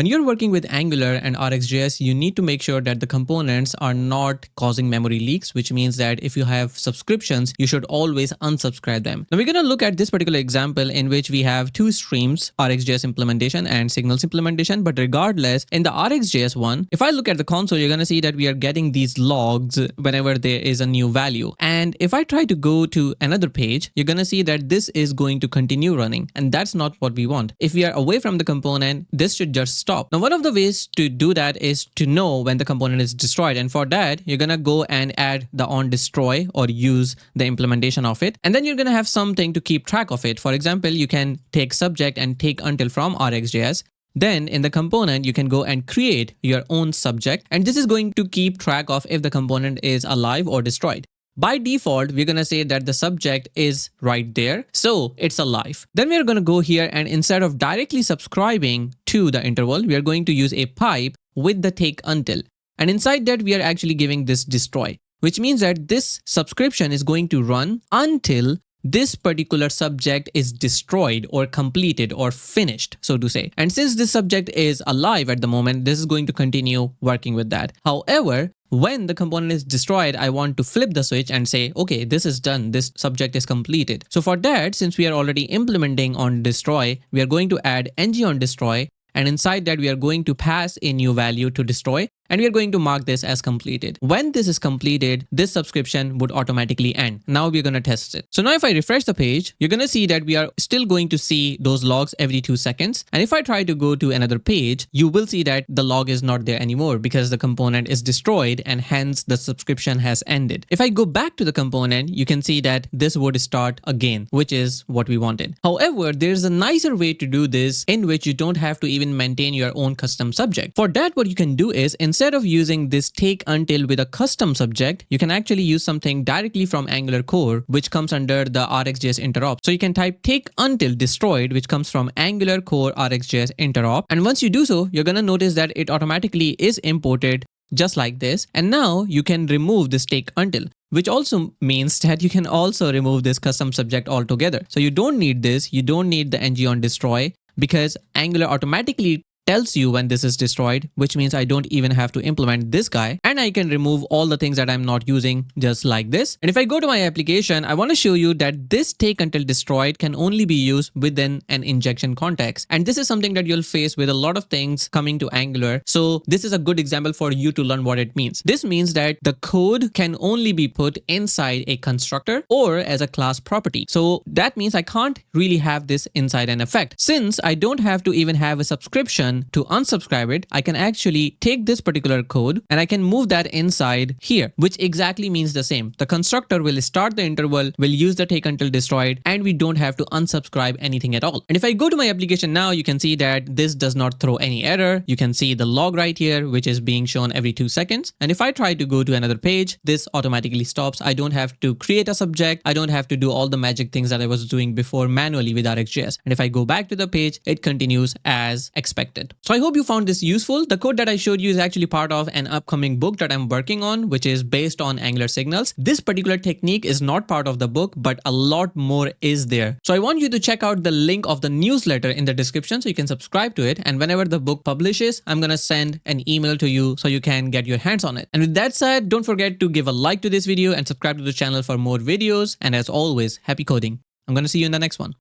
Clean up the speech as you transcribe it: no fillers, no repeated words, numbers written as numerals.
When you're working with Angular and RxJS, you need to make sure that the components are not causing memory leaks, which means that if you have subscriptions, you should always unsubscribe them. Now we're going to look at this particular example in which we have two streams, RxJS implementation and signals implementation. But regardless, in the RxJS one, if I look at the console, you're going to see that we are getting these logs whenever there is a new value. And if I try to go to another page, you're going to see that this is going to continue running. And that's not what we want. If we are away from the component, this should just stop. Now, one of the ways to do that is to know when the component is destroyed. And for that, you're going to go and add the on destroy or use the implementation of it. And then you're going to have something to keep track of it. For example, you can take subject and take until from RxJS. Then in the component, you can go and create your own subject. And this is going to keep track of if the component is alive or destroyed. By default, we're going to say that the subject is right there. So it's alive. Then we're going to go here and instead of directly subscribing to the interval, we are going to use a pipe with the take until. And inside that, we are actually giving this destroy, which means that this subscription is going to run until this particular subject is destroyed or completed or finished, so to say. And since this subject is alive at the moment, this is going to continue working with that. However, when the component is destroyed, I want to flip the switch and say, okay, this is done. This subject is completed. So for that, since we are already implementing on destroy, we are going to add ng on destroy. And inside that, we are going to pass a new value to destroy. And we are going to mark this as completed. When this is completed, this subscription would automatically end. Now we're going to test it. So now if I refresh the page, you're going to see that we are still going to see those logs every 2 seconds. And if I try to go to another page, you will see that the log is not there anymore because the component is destroyed and hence the subscription has ended. If I go back to the component, you can see that this would start again, which is what we wanted. However, there's a nicer way to do this in which you don't have to even maintain your own custom subject. For that, what you can do is instead of using this take until with a custom subject, you can actually use something directly from Angular core, which comes under the RxJS interop. So you can type take until destroyed, which comes from Angular core RxJS interop. And once you do so, you're going to notice that it automatically is imported just like this. And now you can remove this take until, which also means that you can also remove this custom subject altogether. So you don't need this. You don't need the ng on destroy because Angular automatically tells you when this is destroyed, which means I don't even have to implement this guy and I can remove all the things that I'm not using just like this. And if I go to my application, I want to show you that this take until destroyed can only be used within an injection context. And this is something that you'll face with a lot of things coming to Angular. So this is a good example for you to learn what it means. This means that the code can only be put inside a constructor or as a class property. So that means I can't really have this inside an effect. Since I don't have to even have a subscription to unsubscribe it, I can actually take this particular code and I can move that inside here, which exactly means the same. The constructor will start the interval, will use the take until destroyed, and we don't have to unsubscribe anything at all. And if I go to my application now, you can see that this does not throw any error. You can see the log right here, which is being shown every 2 seconds. And if I try to go to another page, this automatically stops. I don't have to create a subject. I don't have to do all the magic things that I was doing before manually with RxJS. And if I go back to the page, it continues as expected. So I hope you found this useful. The code that I showed you is actually part of an upcoming book that I'm working on, which is based on Angular signals. This particular technique is not part of the book, but a lot more is there. So I want you to check out the link of the newsletter in the description so you can subscribe to it. And whenever the book publishes, I'm going to send an email to you so you can get your hands on it. And with that said, don't forget to give a like to this video and subscribe to the channel for more videos. And as always, happy coding. I'm going to see you in the next one.